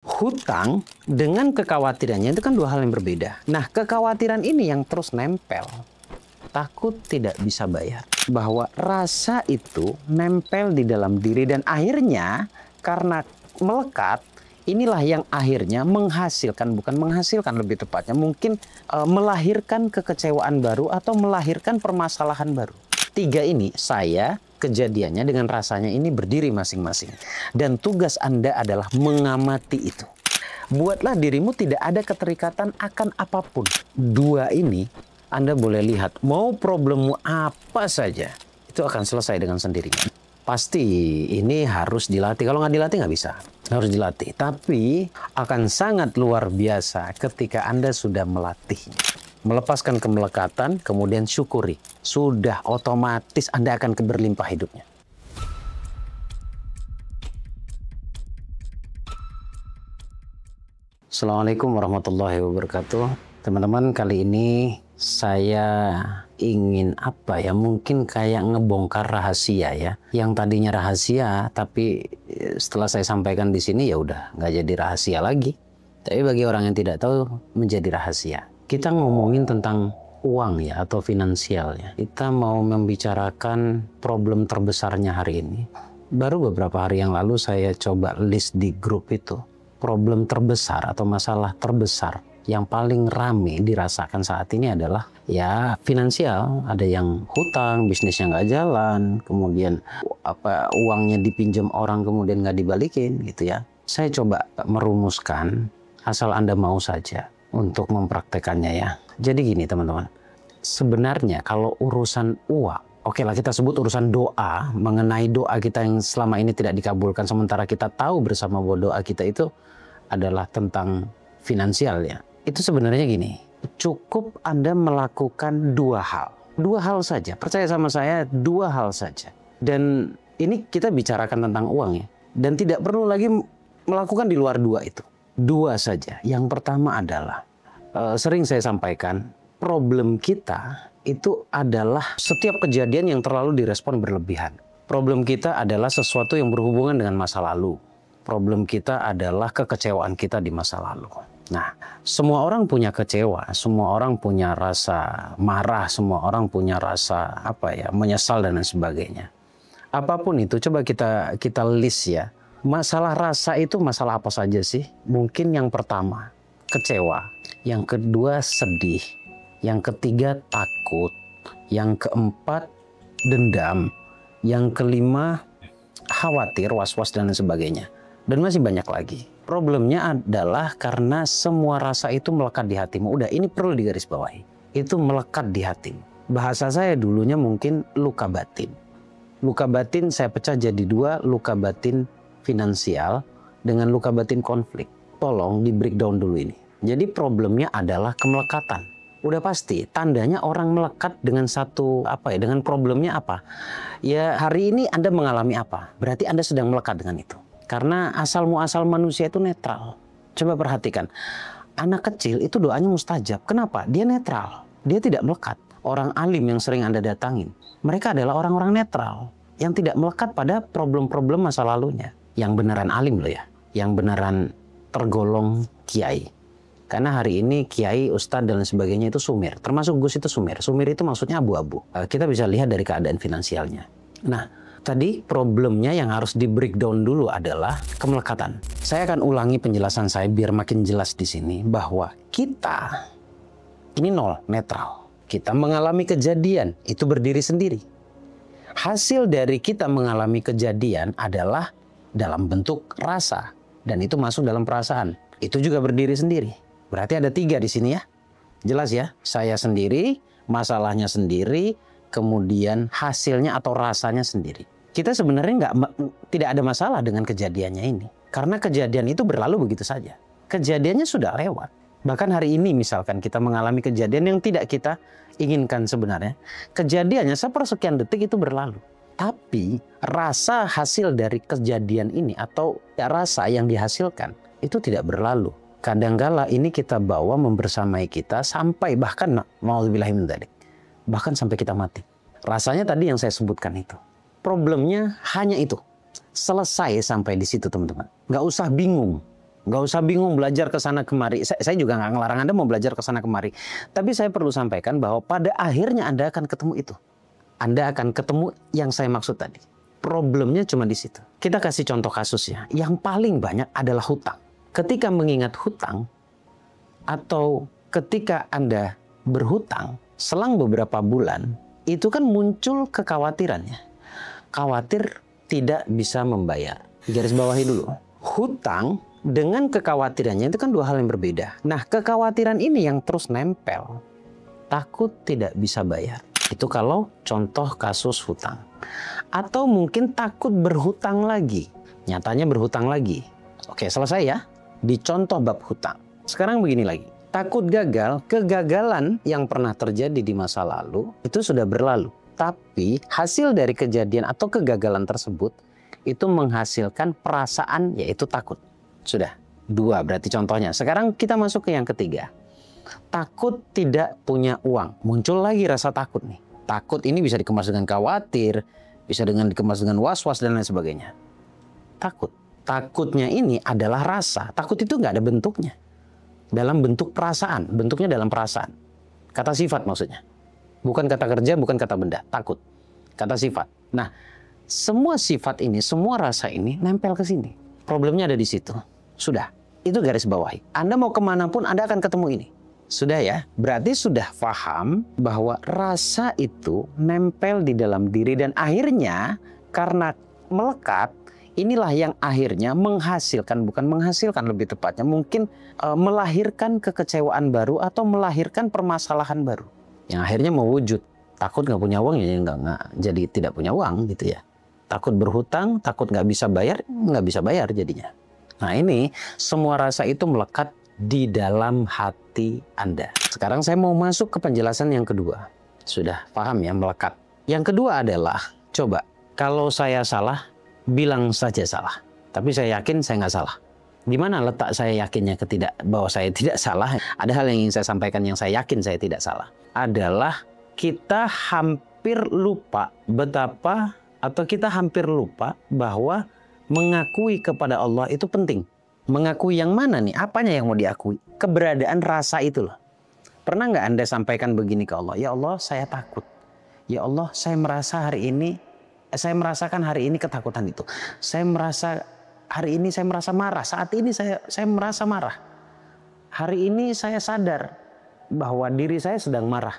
Hutang dengan kekhawatirannya itu kan dua hal yang berbeda. Nah, kekhawatiran ini yang terus nempel. Takut tidak bisa bayar. Bahwa rasa itu nempel di dalam diri dan akhirnya karena melekat, inilah yang akhirnya menghasilkan, bukan menghasilkan lebih tepatnya, mungkin melahirkan kekecewaan baru atau melahirkan permasalahan baru. Tiga ini saya kejadiannya dengan rasanya ini berdiri masing-masing. Dan tugas Anda adalah mengamati itu. Buatlah dirimu tidak ada keterikatan akan apapun. Dua ini Anda boleh lihat, mau problemmu apa saja, itu akan selesai dengan sendirinya. Pasti ini harus dilatih. Kalau nggak dilatih nggak bisa. Harus dilatih. Tapi akan sangat luar biasa ketika Anda sudah melatihnya. Melepaskan kemelekatan, kemudian syukuri. Sudah otomatis Anda akan berlimpah hidupnya. Assalamualaikum warahmatullahi wabarakatuh. Teman-teman, kali ini saya ingin mungkin kayak ngebongkar rahasia ya. Yang tadinya rahasia, tapi setelah saya sampaikan di sini ya udah nggak jadi rahasia lagi. Tapi bagi orang yang tidak tahu menjadi rahasia. Kita ngomongin tentang uang ya atau finansial ya. Kita mau membicarakan problem terbesarnya hari ini. Baru beberapa hari yang lalu saya coba list di grup itu. Problem terbesar atau masalah terbesar yang paling rame dirasakan saat ini adalah ya finansial. Ada yang hutang, bisnisnya nggak jalan, kemudian uangnya dipinjam orang kemudian nggak dibalikin gitu ya. Saya coba merumuskan asal Anda mau saja untuk mempraktekannya ya. Jadi gini teman-teman, sebenarnya kalau urusan uang, oke lah kita sebut urusan doa, mengenai doa kita yang selama ini tidak dikabulkan, sementara kita tahu bersama bahwa doa kita itu adalah tentang finansial ya. Itu sebenarnya gini, cukup Anda melakukan dua hal saja. Percaya sama saya, dua hal saja. Dan ini kita bicarakan tentang uang ya. Dan tidak perlu lagi melakukan di luar dua itu. Dua saja. Yang pertama adalah, sering saya sampaikan, problem kita itu adalah setiap kejadian yang terlalu direspon berlebihan. Problem kita adalah sesuatu yang berhubungan dengan masa lalu. Problem kita adalah kekecewaan kita di masa lalu. Nah, semua orang punya kecewa, semua orang punya rasa marah, semua orang punya rasa menyesal dan lain sebagainya. Apapun itu, coba kita list ya. Masalah rasa itu masalah apa saja sih? Mungkin yang pertama, kecewa. Yang kedua, sedih. Yang ketiga, takut. Yang keempat, dendam. Yang kelima, khawatir, was-was, dan lain sebagainya. Dan masih banyak lagi. Problemnya adalah karena semua rasa itu melekat di hatimu. Udah, ini perlu digarisbawahi. Itu melekat di hatimu. Bahasa saya dulunya mungkin luka batin. Luka batin saya pecah jadi dua, luka batin finansial dengan luka batin konflik. Tolong di breakdown dulu ini. Jadi problemnya adalah kemelekatan. Udah pasti tandanya orang melekat dengan dengan problemnya apa? Ya hari ini Anda mengalami apa? Berarti Anda sedang melekat dengan itu. Karena asal muasal manusia itu netral. Coba perhatikan. Anak kecil itu doanya mustajab. Kenapa? Dia netral. Dia tidak melekat. Orang alim yang sering Anda datangin, mereka adalah orang-orang netral yang tidak melekat pada problem-problem masa lalunya. Yang beneran alim loh ya, yang beneran tergolong kiai. Karena hari ini kiai, ustadz dan lain sebagainya itu sumir, termasuk Gus itu sumir. Sumir itu maksudnya abu-abu. Kita bisa lihat dari keadaan finansialnya. Nah, tadi problemnya yang harus di breakdown dulu adalah kemelekatan. Saya akan ulangi penjelasan saya biar makin jelas di sini bahwa kita ini nol, netral. Kita mengalami kejadian, itu berdiri sendiri. Hasil dari kita mengalami kejadian adalah dalam bentuk rasa. Dan itu masuk dalam perasaan. Itu juga berdiri sendiri. Berarti ada tiga di sini ya. Jelas ya? Saya sendiri, masalahnya sendiri, kemudian hasilnya atau rasanya sendiri. Kita sebenarnya tidak ada masalah dengan kejadiannya ini. Karena kejadian itu berlalu begitu saja. Kejadiannya sudah lewat. Bahkan hari ini misalkan kita mengalami kejadian yang tidak kita inginkan sebenarnya. Kejadiannya sepersekian detik itu berlalu. Tapi rasa hasil dari kejadian ini atau rasa yang dihasilkan itu tidak berlalu. Kadangkala ini kita bawa membersamai kita sampai bahkan bahkan sampai kita mati. Rasanya tadi yang saya sebutkan itu. Problemnya hanya itu. Selesai sampai di situ teman-teman. Nggak usah bingung. Nggak usah bingung belajar ke sana kemari. Saya juga nggak ngelarang Anda mau belajar ke sana kemari. Tapi saya perlu sampaikan bahwa pada akhirnya Anda akan ketemu itu. Anda akan ketemu yang saya maksud tadi. Problemnya cuma di situ. Kita kasih contoh kasusnya. Yang paling banyak adalah hutang. Ketika mengingat hutang, atau ketika Anda berhutang, selang beberapa bulan, itu kan muncul kekhawatirannya. Khawatir tidak bisa membayar. Garis bawahi dulu. Hutang dengan kekhawatirannya itu kan dua hal yang berbeda. Nah, kekhawatiran ini yang terus nempel. Takut tidak bisa bayar. Itu kalau contoh kasus hutang. Atau mungkin takut berhutang lagi. Nyatanya berhutang lagi. Oke, selesai ya. Di contoh bab hutang. Sekarang begini lagi. Takut gagal, kegagalan yang pernah terjadi di masa lalu itu sudah berlalu. Tapi hasil dari kejadian atau kegagalan tersebut itu menghasilkan perasaan yaitu takut. Sudah, dua berarti contohnya. Sekarang kita masuk ke yang ketiga. Takut tidak punya uang. Muncul lagi rasa takut nih. Takut ini bisa dikemas dengan khawatir, bisa dikemas dengan was-was dan lain sebagainya. Takut. Takutnya ini adalah rasa. Takut itu nggak ada bentuknya. Dalam bentuk perasaan. Bentuknya dalam perasaan. Kata sifat maksudnya. Bukan kata kerja, bukan kata benda. Takut. Kata sifat. Nah, semua sifat ini, semua rasa ini nempel ke sini. Problemnya ada di situ. Sudah. Itu garis bawahi. Anda mau kemanapun Anda akan ketemu ini. Sudah ya? Berarti sudah paham bahwa rasa itu nempel di dalam diri. Dan akhirnya karena melekat, inilah yang akhirnya menghasilkan, bukan menghasilkan lebih tepatnya, mungkin melahirkan kekecewaan baru atau melahirkan permasalahan baru. Yang akhirnya mewujud. Takut nggak punya uang, ya nggak jadi tidak punya uang gitu ya. Takut berhutang, takut nggak bisa bayar jadinya. Nah ini semua rasa itu melekat di dalam hati Anda. Sekarang saya mau masuk ke penjelasan yang kedua. Sudah paham ya melekat. Yang kedua adalah, coba kalau saya salah, bilang saja salah. Tapi saya yakin saya nggak salah. Di mana letak saya yakinnya bahwa saya tidak salah? Ada hal yang ingin saya sampaikan yang saya yakin saya tidak salah. Adalah kita hampir lupa betapa, atau kita hampir lupa bahwa mengakui kepada Allah itu penting. Mengakui yang mana nih? Apanya yang mau diakui? Keberadaan rasa itu loh. Pernah nggak Anda sampaikan begini ke Allah? Ya Allah, saya takut. Ya Allah, saya merasakan hari ini ketakutan itu. Hari ini saya merasa marah. Saat ini saya merasa marah. Hari ini saya sadar bahwa diri saya sedang marah.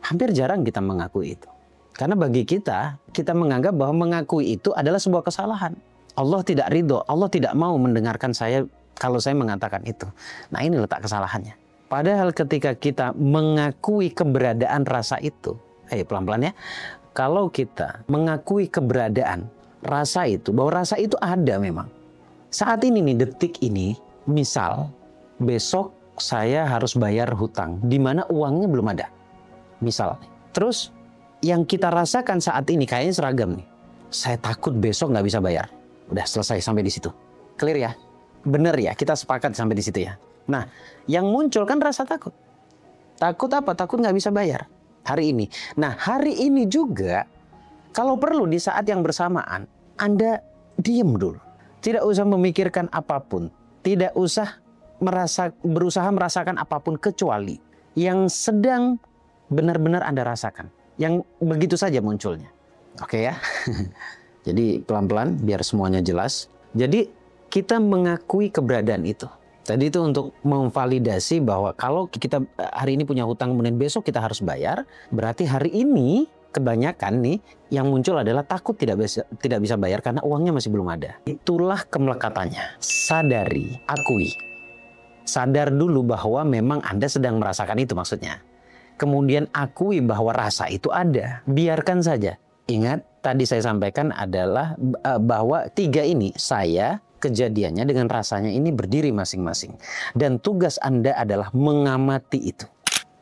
Hampir jarang kita mengakui itu. Karena bagi kita menganggap bahwa mengakui itu adalah sebuah kesalahan. Allah tidak ridho, Allah tidak mau mendengarkan saya kalau saya mengatakan itu. Nah ini letak kesalahannya. Padahal ketika kita mengakui keberadaan rasa itu, pelan-pelan ya. Kalau kita mengakui keberadaan rasa itu, bahwa rasa itu ada memang. Saat ini nih, detik ini, misal besok saya harus bayar hutang, di mana uangnya belum ada. Misal, terus yang kita rasakan saat ini kayaknya seragam nih. Saya takut besok nggak bisa bayar. Udah selesai sampai di situ. Clear ya? Bener ya? Kita sepakat sampai di situ ya. Nah, yang muncul kan rasa takut. Takut apa? Takut nggak bisa bayar hari ini. Nah, hari ini juga kalau perlu di saat yang bersamaan Anda diem dulu. Tidak usah memikirkan apapun. Tidak usah berusaha merasakan apapun kecuali yang sedang benar-benar Anda rasakan. Yang begitu saja munculnya. Oke ya? Jadi pelan-pelan biar semuanya jelas. Jadi kita mengakui keberadaan itu. Tadi itu untuk memvalidasi bahwa kalau kita hari ini punya hutang kemudian besok kita harus bayar. Berarti hari ini kebanyakan nih yang muncul adalah takut tidak bisa bayar karena uangnya masih belum ada. Itulah kemelekatannya. Sadari, akui. Sadar dulu bahwa memang Anda sedang merasakan itu maksudnya. Kemudian akui bahwa rasa itu ada. Biarkan saja. Ingat, tadi saya sampaikan adalah bahwa tiga ini, saya, kejadiannya dengan rasanya ini berdiri masing-masing. Dan tugas Anda adalah mengamati itu.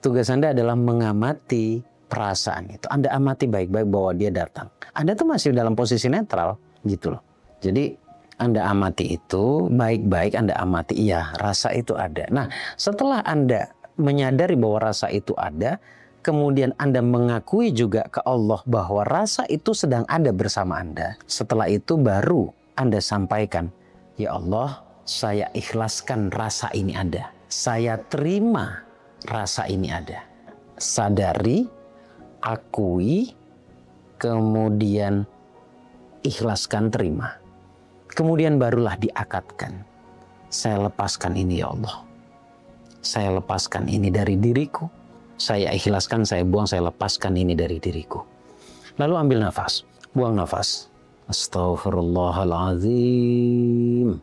Tugas Anda adalah mengamati perasaan itu. Anda amati baik-baik bahwa dia datang. Anda tuh masih dalam posisi netral gitu loh. Jadi Anda amati itu, baik-baik Anda amati. Iya, rasa itu ada. Nah, setelah Anda menyadari bahwa rasa itu ada, kemudian Anda mengakui juga ke Allah bahwa rasa itu sedang ada bersama Anda. Setelah itu baru Anda sampaikan, ya Allah, Saya ikhlaskan rasa ini ada. Saya terima rasa ini ada. Sadari, akui, kemudian ikhlaskan, terima. Kemudian barulah diakatkan. Saya lepaskan ini ya Allah. Saya lepaskan ini dari diriku. Saya ikhlaskan, saya buang, saya lepaskan ini dari diriku. Lalu ambil nafas, buang nafas. Astaghfirullahaladzim.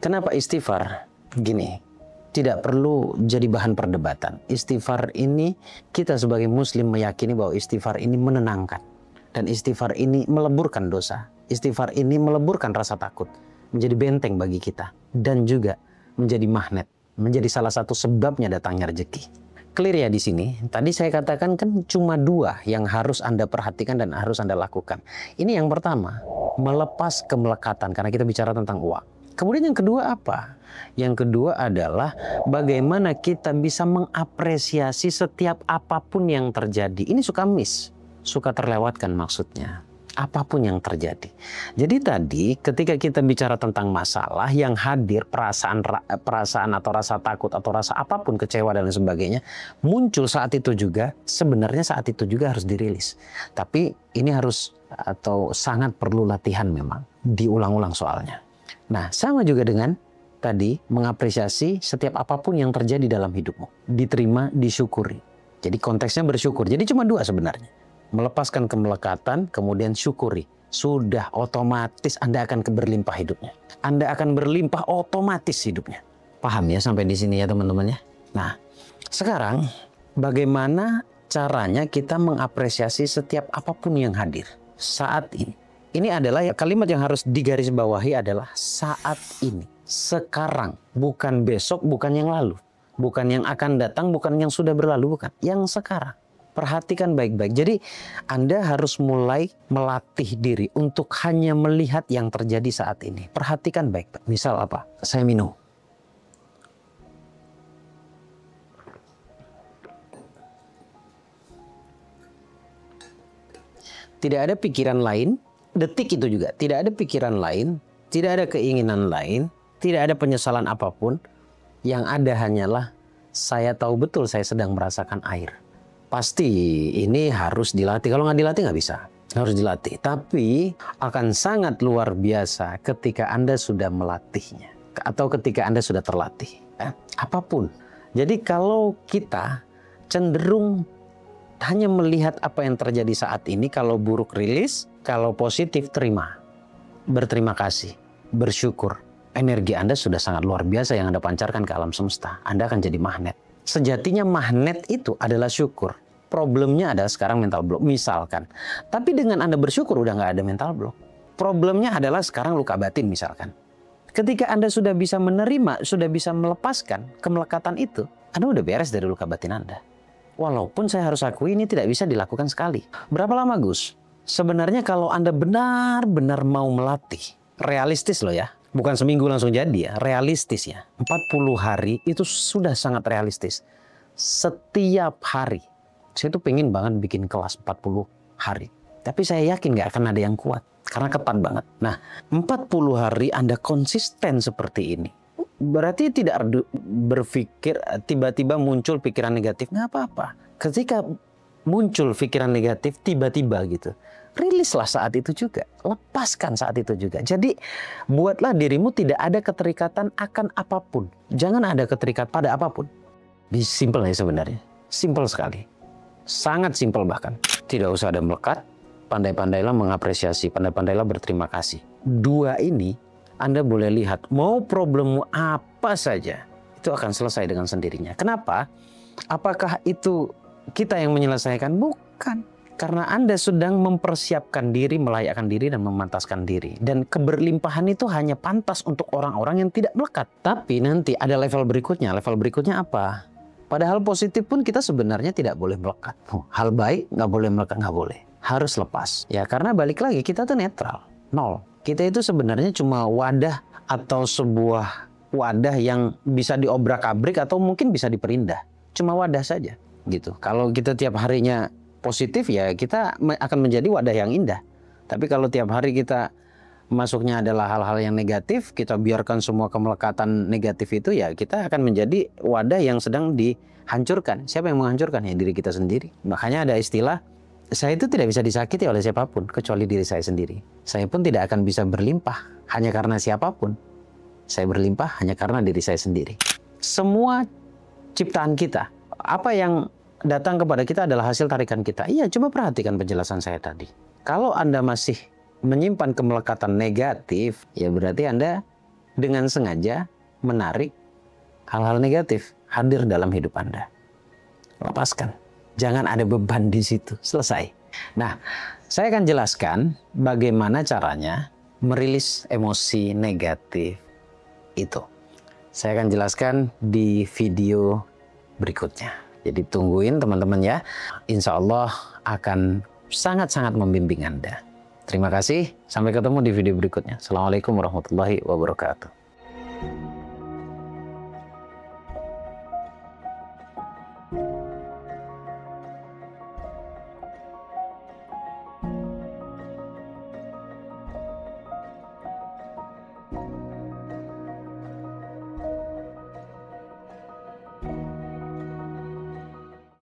Kenapa istighfar? Gini, tidak perlu jadi bahan perdebatan. Istighfar ini, kita sebagai muslim meyakini bahwa istighfar ini menenangkan. Dan istighfar ini meleburkan dosa. Istighfar ini meleburkan rasa takut. Menjadi benteng bagi kita. Dan juga menjadi magnet. Menjadi salah satu sebabnya datangnya rezeki. Clear ya di sini. Tadi saya katakan kan cuma 2 yang harus Anda perhatikan dan harus Anda lakukan. Ini yang pertama, melepas kemelekatan. Karena kita bicara tentang uang. Kemudian yang kedua apa? Yang kedua adalah bagaimana kita bisa mengapresiasi setiap apapun yang terjadi. Ini suka miss, suka terlewatkan maksudnya. Apapun yang terjadi. Jadi tadi ketika kita bicara tentang masalah yang hadir, perasaan atau rasa takut atau rasa apapun, kecewa dan lain sebagainya, muncul saat itu juga, sebenarnya saat itu juga harus dirilis. Tapi ini harus atau sangat perlu latihan memang, diulang-ulang soalnya. Nah, sama juga dengan tadi mengapresiasi setiap apapun yang terjadi dalam hidupmu. Diterima, disyukuri. Jadi konteksnya bersyukur. Jadi cuma 2 sebenarnya. Melepaskan kemelekatan, kemudian syukuri. Sudah otomatis Anda akan berlimpah hidupnya. Anda akan berlimpah otomatis hidupnya. Paham ya sampai di sini ya teman-teman ya? Nah, sekarang bagaimana caranya kita mengapresiasi setiap apapun yang hadir saat ini? Ini adalah kalimat yang harus digarisbawahi adalah saat ini. Sekarang. Bukan besok, bukan yang lalu. Bukan yang akan datang, bukan yang sudah berlalu, bukan. Yang sekarang. Perhatikan baik-baik. Jadi Anda harus mulai melatih diri untuk hanya melihat yang terjadi saat ini. Perhatikan baik-baik. Misal apa? Saya minum. Tidak ada pikiran lain. Detik itu juga tidak ada pikiran lain, tidak ada keinginan lain, tidak ada penyesalan apapun. Yang ada hanyalah saya tahu betul saya sedang merasakan air. Pasti ini harus dilatih. Kalau nggak dilatih nggak bisa. Harus dilatih. Tapi akan sangat luar biasa ketika Anda sudah melatihnya. Atau ketika Anda sudah terlatih. Apapun. Jadi kalau kita cenderung hanya melihat apa yang terjadi saat ini, kalau buruk rilis, kalau positif terima, berterima kasih, bersyukur. Energi Anda sudah sangat luar biasa yang Anda pancarkan ke alam semesta. Anda akan jadi magnet. Sejatinya magnet itu adalah syukur. Problemnya adalah sekarang mental block misalkan. Tapi dengan Anda bersyukur udah nggak ada mental block. Problemnya adalah sekarang luka batin misalkan. Ketika Anda sudah bisa menerima, sudah bisa melepaskan kemelekatan itu, Anda udah beres dari luka batin Anda. Walaupun saya harus akui ini tidak bisa dilakukan sekali. Berapa lama Gus? Sebenarnya kalau Anda benar-benar mau melatih, realistis loh ya. Bukan seminggu langsung jadi ya, realistis ya. 40 hari itu sudah sangat realistis. Setiap hari. Saya tuh pengen banget bikin kelas 40 hari. Tapi saya yakin nggak akan ada yang kuat. Karena ketat banget. Nah, 40 hari Anda konsisten seperti ini. Berarti tidak berpikir tiba-tiba muncul pikiran negatif. Nggak apa-apa. Ketika muncul pikiran negatif tiba-tiba gitu, rilislah saat itu juga. Lepaskan saat itu juga. Jadi buatlah dirimu tidak ada keterikatan akan apapun. Jangan ada keterikat pada apapun. Simple ya sebenarnya. Simple sekali. Sangat simple bahkan. Tidak usah ada melekat. Pandai-pandailah mengapresiasi. Pandai-pandailah berterima kasih. 2 ini Anda boleh lihat, mau problemmu apa saja, itu akan selesai dengan sendirinya. Kenapa? Apakah itu kita yang menyelesaikan? Bukan. Karena Anda sedang mempersiapkan diri, melayakkan diri, dan memantaskan diri. Dan keberlimpahan itu hanya pantas untuk orang-orang yang tidak melekat. Tapi nanti ada level berikutnya. Level berikutnya apa? Padahal positif pun kita sebenarnya tidak boleh melekat. Hal baik nggak boleh melekat, nggak boleh. Harus lepas. Ya karena balik lagi, kita tuh netral. 0. Kita itu sebenarnya cuma wadah atau sebuah wadah yang bisa diobrak-abrik atau mungkin bisa diperindah. Cuma wadah saja gitu. Kalau kita tiap harinya positif ya kita akan menjadi wadah yang indah. Tapi kalau tiap hari kita masuknya adalah hal-hal yang negatif, kita biarkan semua kemelekatan negatif itu, ya kita akan menjadi wadah yang sedang dihancurkan. Siapa yang menghancurkan? Ya diri kita sendiri. Makanya ada istilah, saya itu tidak bisa disakiti oleh siapapun kecuali diri saya sendiri. Saya pun tidak akan bisa berlimpah hanya karena siapapun. Saya berlimpah hanya karena diri saya sendiri. Semua ciptaan kita, apa yang datang kepada kita adalah hasil tarikan kita. Iya, coba perhatikan penjelasan saya tadi. Kalau Anda masih menyimpan kemelekatan negatif, ya berarti Anda dengan sengaja menarik hal-hal negatif hadir dalam hidup Anda. Lepaskan. Jangan ada beban di situ. Selesai. Nah, saya akan jelaskan bagaimana caranya merilis emosi negatif itu. Saya akan jelaskan di video berikutnya. Jadi tungguin teman-teman ya. Insya Allah akan sangat-sangat membimbing Anda. Terima kasih. Sampai ketemu di video berikutnya. Assalamualaikum warahmatullahi wabarakatuh.